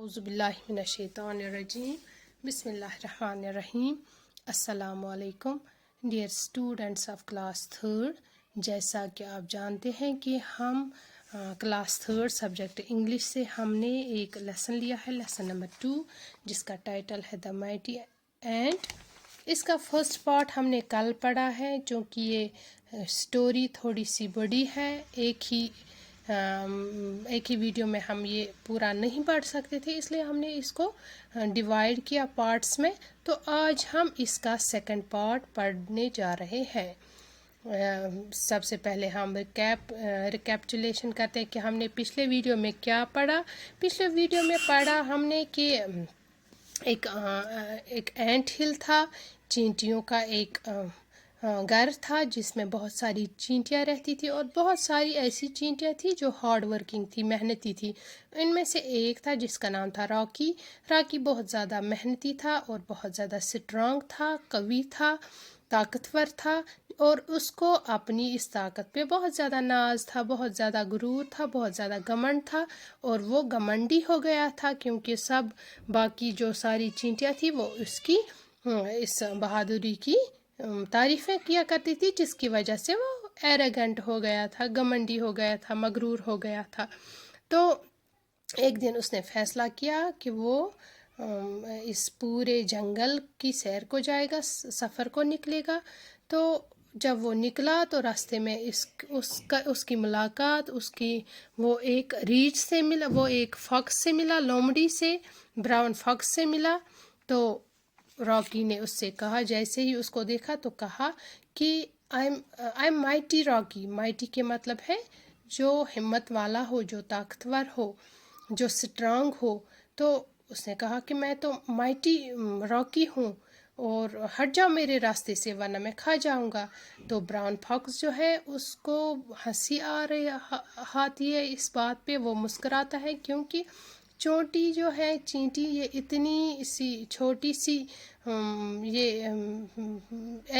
औज़ुबिल्लाहिमिनश्शैतानिर्रजीम बिस्मिल्लाहिर्रहमानिर्रहीम अस्सलामु अलैकुम dear students of class third. जैसा कि आप जानते हैं कि हम क्लास थर्ड सब्जेक्ट इंग्लिश से हमने एक लेसन लिया है, लेसन नंबर 2, जिसका टाइटल है द माइटी एंट। इसका फर्स्ट पार्ट हमने कल पढ़ा है। चूँकि ये स्टोरी थोड़ी सी बड़ी है, एक ही वीडियो में हम ये पूरा नहीं पढ़ सकते थे, इसलिए हमने इसको डिवाइड किया पार्ट्स में। तो आज हम इसका सेकंड पार्ट पढ़ने जा रहे हैं। सबसे पहले हम रिकैपिचुलेशन करते हैं कि हमने पिछले वीडियो में क्या पढ़ा। पिछले वीडियो में पढ़ा हमने कि एक एंट हिल था, चींटियों का एक घर था जिसमें बहुत सारी चींटियां रहती थी और बहुत सारी ऐसी चींटियां थी जो हार्ड वर्किंग थी, मेहनती थी। इनमें से एक था जिसका नाम था रॉकी। रॉकी बहुत ज़्यादा मेहनती था और बहुत ज़्यादा स्ट्रांग था, कवि था, ताकतवर था और उसको अपनी इस ताकत पे बहुत ज़्यादा नाज था, बहुत ज़्यादा गुरूर था, बहुत ज़्यादा घमंड था और वो घमंडी हो गया था क्योंकि सब बाकी जो सारी चींटियां थी वो उसकी इस बहादुरी की तारीफ़ें किया करती थी, जिसकी वजह से वो एरोगेंट हो गया था, घमंडी हो गया था, मगरूर हो गया था। तो एक दिन उसने फैसला किया कि वो इस पूरे जंगल की सैर को जाएगा, सफ़र को निकलेगा। तो जब वो निकला तो रास्ते में उसकी मुलाकात वो एक रीछ से मिला, वो एक फॉक्स से मिला, लोमड़ी से, ब्राउन फॉक्स से मिला। तो रॉकी ने उससे कहा, जैसे ही उसको देखा तो कहा कि I am mighty Rocky. Mighty के मतलब है जो हिम्मत वाला हो, जो ताकतवर हो, जो स्ट्रांग हो। तो उसने कहा कि मैं तो माइटी रॉकी हूँ और हट जाओ मेरे रास्ते से वरना मैं खा जाऊंगा। तो ब्राउन फॉक्स जो है उसको हंसी आ रही आती है इस बात पे, वो मुस्कुराता है क्योंकि चोटी जो है चींटी, ये इतनी सी छोटी सी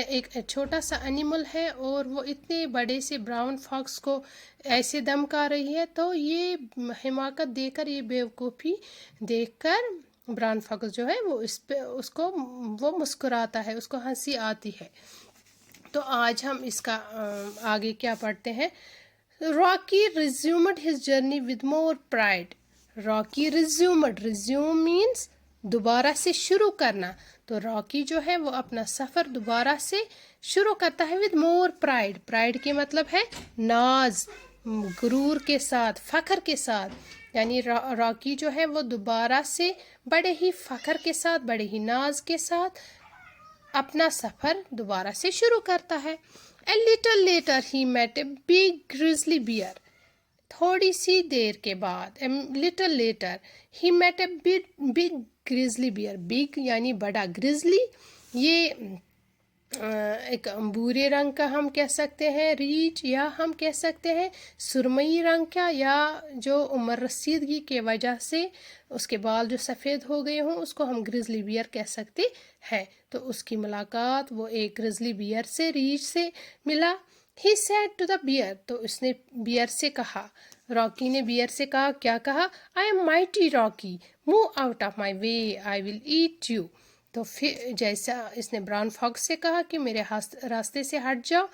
एक छोटा सा एनिमल है और वो इतने बड़े से ब्राउन फॉक्स को ऐसे धमका रही है। तो ये हिमाकत देकर, ये बेवकूफ़ी देखकर ब्राउन फॉक्स जो है वो वो मुस्कुराता है, उसको हंसी आती है। तो आज हम इसका आगे क्या पढ़ते हैं। Rocky resumed his journey with more pride. Rocky resume means दोबारा से शुरू करना। तो रॉकी जो है वो अपना सफ़र दोबारा से शुरू करता है विद मोर प्राइड। प्राइड के मतलब है नाज, गुरूर के साथ, फ़ख्र के साथ। यानी रॉकी जो है वो दोबारा से बड़े ही फ़ख्र के साथ, बड़े ही नाज के साथ अपना सफ़र दोबारा से शुरू करता है। A little later he met a big grizzly bear. थोड़ी सी देर के बाद, a little later he met a big grizzly bear. Big यानी बड़ा, grizzly ये एक भूरे रंग का हम कह सकते हैं रीछ, या हम कह सकते हैं सुरमई रंग का, या जो उम्र रसीदगी के वजह से उसके बाल जो सफ़ेद हो गए हों उसको हम ग्रिजली बियर कह सकते हैं। तो उसकी मुलाकात वो एक ग्रिजली बियर से, रीछ से मिला। He said to the bear, तो उसने बियर से कहा, रॉकी ने बियर से कहा, क्या कहा, I am mighty Rocky, move out of my way, I will eat you. तो फिर जैसा इसने ब्राउन फॉक्स से कहा कि मेरे रास्ते से हट जाओ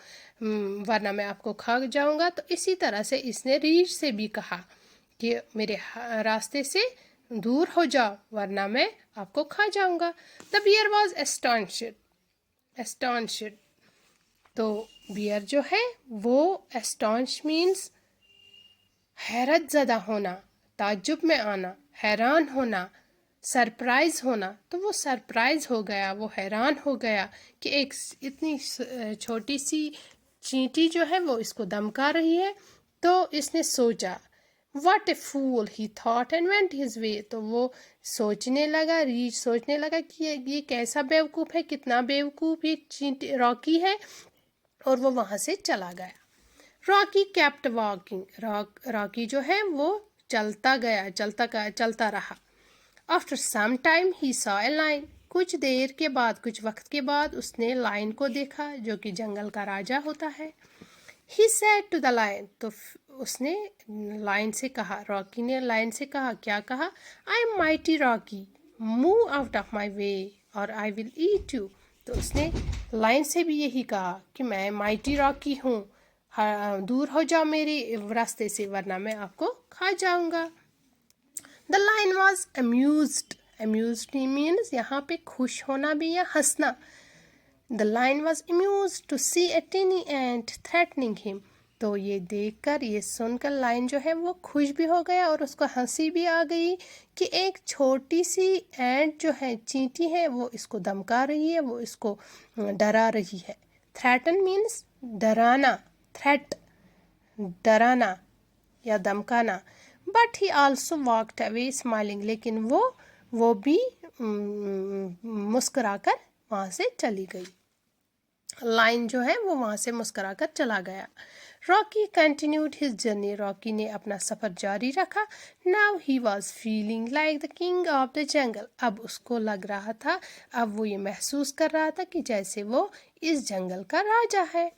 वरना मैं आपको खा जाऊंगा, तो इसी तरह से इसने रीछ से भी कहा कि मेरे रास्ते से दूर हो जाओ वरना मैं आपको खा जाऊंगा। The bear was astonished. तो बियर जो है वो एस्टॉन्श मीन्स हैरत ज़दा होना, ताज्जुब में आना, हैरान होना, सरप्राइज़ होना। तो वो सरप्राइज़ हो गया, वो हैरान हो गया कि एक इतनी छोटी सी चींटी जो है वो इसको धमका रही है। तो इसने सोचा, What a fool he thought and went his way. तो वो सोचने लगा, रीछ सोचने लगा कि ये कैसा बेवकूफ़ है, कितना बेवकूफ़ ये चींटी रॉकी है, और वो वहाँ से चला गया। रॉकी केप्ट वॉकिंग, रॉकी जो है वो चलता गया, चलता रहा। After some time he saw a lion, कुछ देर के बाद, कुछ वक्त के बाद उसने लाइन को देखा जो कि जंगल का राजा होता है। He said to the lion, तो उसने लाइन से कहा, रॉकी ने लाइन से कहा, क्या कहा? I am mighty Rocky, move out of my way or I will eat you. तो उसने लाइन से भी यही कहा कि मैं माइटी रॉकी हूँ, दूर हो जाओ मेरे रास्ते से वरना मैं आपको खा जाऊंगा. The lion was amused. Amused means यहाँ पे खुश होना भी या हंसना. The lion was amused to see a tiny ant threatening him. तो ये देखकर, ये सुनकर लाइन जो है वो खुश भी हो गया और उसको हंसी भी आ गई कि एक छोटी सी एंट जो है, चींटी है, वो इसको धमका रही है, वो इसको डरा रही है. थ्रेटन मीन्स डराना, थ्रेट डराना या धमकाना. But he also walked away smiling, लेकिन वो भी मुस्कुराकर वहाँ से चली गई. लाइन जो है वो वहाँ से मुस्कुराकर चला गया. Rocky continued his journey. Rocky ने अपना सफ़र जारी रखा. Now he was feeling like the king of the jungle. अब उसको लग रहा था, अब वो ये महसूस कर रहा था कि जैसे वो इस जंगल का राजा है.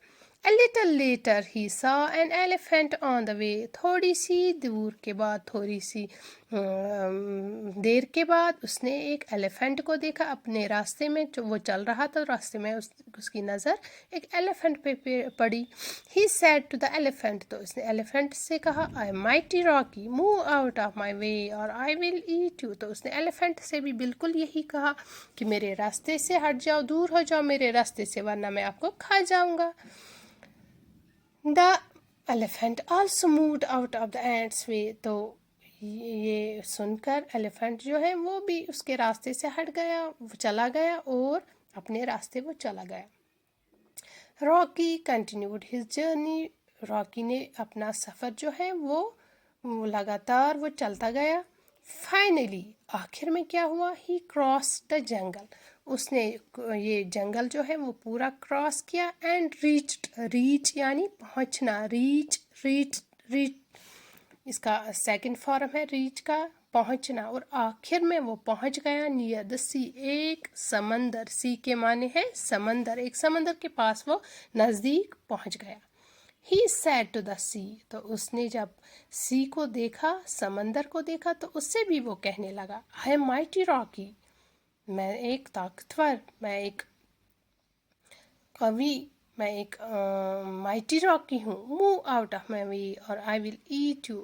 A little later he saw an elephant on the way. थोड़ी सी दूर के बाद, थोड़ी सी देर के बाद उसने एक एलिफेंट को देखा अपने रास्ते में. जो वो चल रहा था, रास्ते में उसकी नज़र एक एलिफेंट पे पड़ी. He said to the elephant, तो उसने एलिफेंट से कहा, I am mighty Rocky, move out of my way or I will eat you. तो उसने एलिफेंट से भी बिल्कुल यही कहा कि मेरे रास्ते से हट जाओ, दूर हो जाओ मेरे रास्ते से वरना मैं आपको खा जाऊंगा. The elephant also moved out of the ant's way. तो ये सुनकर एलिफेंट जो है वो भी उसके रास्ते से हट गया, वो चला गया और अपने रास्ते वो चला गया. Rocky continued his journey. Rocky ने अपना सफ़र जो है वो लगातार वो चलता गया. फाइनली, आखिर में क्या हुआ? ही क्रॉस द जंगल. उसने ये जंगल जो है वो पूरा क्रॉस किया. एंड रीच यानी पहुंचना, रीच इसका सेकंड फॉर्म है रीच का, पहुंचना. और आखिर में वो पहुंच गया नियर द सी, एक समंदर. सी के माने है समंदर, एक समंदर के पास वो नज़दीक पहुंच गया. He said to the sea. तो उसने जब सी को देखा, समंदर को देखा, तो उससे भी वो कहने लगा, I am mighty Rocky. मैं एक ताकतवर, मैं एक कवि, मैं एक माइटी रॉकी हूँ. मूव आउट ऑफ माई वे और आई विल ईट यू.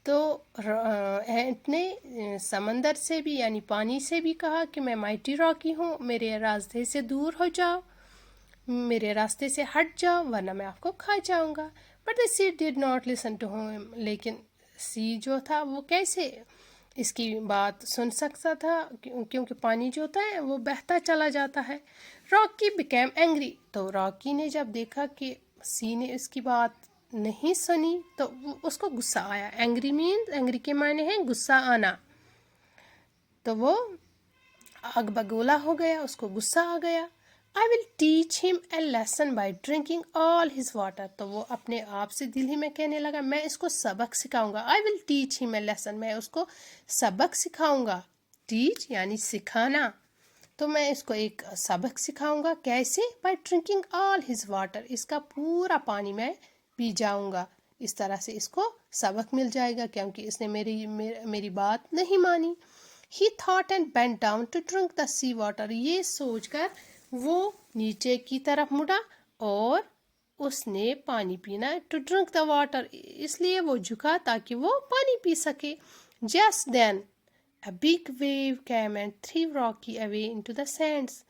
तो एंट ने समंदर से भी यानी पानी से भी कहा कि मैं माइटी रॉकी हूँ, मेरे रास्ते से दूर हो जाओ, मेरे रास्ते से हट जाओ वरना मैं आपको खा जाऊंगा. But the sea did not listen to him. लेकिन सी जो था वो कैसे इसकी बात सुन सकता था, क्योंकि पानी जो होता है वो बहता चला जाता है. Rocky became angry. तो रॉकी ने जब देखा कि सी ने इसकी बात नहीं सुनी तो उसको गुस्सा आया. एंग्री मीन्स, एंग्री के मायने हैं गुस्सा आना. तो वो आग बगोला हो गया, उसको गुस्सा आ गया. I will teach him a lesson by drinking all his water. तो वो अपने आप से दिल ही में कहने लगा, मैं इसको सबक सिखाऊंगा. I will teach him a lesson. मैं उसको सबक सिखाऊंगा. Teach यानी सिखाना. तो मैं इसको एक सबक सिखाऊंगा. कैसे? By drinking all his water. इसका पूरा पानी मैं पी जाऊंगा. इस तरह से इसको सबक मिल जाएगा क्योंकि इसने मेरी बात नहीं मानी. He thought and bent down to drink the sea water. ये सोचकर वो नीचे की तरफ मुड़ा और उसने पानी पीना. टू ड्रिंक द वाटर, इसलिए वो झुका ताकि वो पानी पी सके. Just then a big wave came and threw Rocky away into the sands.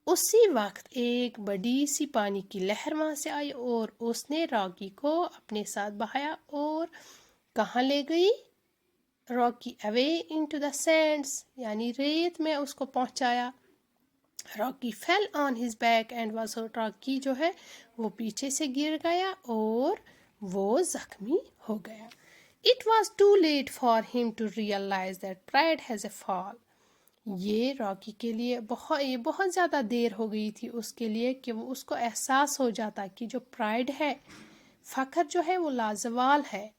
उसी वक्त एक बड़ी सी पानी की लहर वहाँ से आई और उसने रॉकी को अपने साथ बहाया और कहाँ ले गई? Rocky away into the sands यानी रेत में उसको पहुँचाया. Rocky fell on his back and was hurt. Rocky जो है वो पीछे से गिर गया और वो जख्मी हो गया. It was too late for him to realise that pride has a fall. ये रॉकी के लिए बहुत ज़्यादा देर हो गई थी उसके लिए कि वो उसको एहसास हो जाता कि जो प्राइड है, फ़ख्र जो है वो लाजवाल है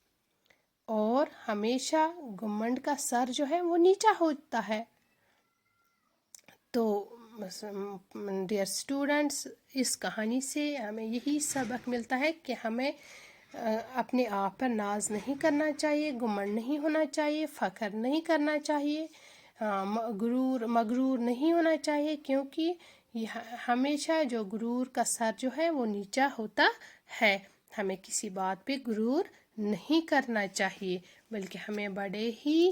और हमेशा घमंड का सर जो है वो नीचा होता है. तो ڈیئر اسٹوڈنٹس، اس کہانی سے ہمیں یہی سبق ملتا ہے کہ ہمیں اپنے آپ پر ناز نہیں کرنا چاہیے، گھمنڈ نہیں ہونا چاہیے، فخر نہیں کرنا چاہیے، مغرور نہیں ہونا چاہیے، کیونکہ ہمیشہ جو غرور کا سر جو ہے وہ نیچا ہوتا ہے۔ ہمیں کسی بات پہ غرور نہیں کرنا چاہیے، بلکہ ہمیں بڑے ہی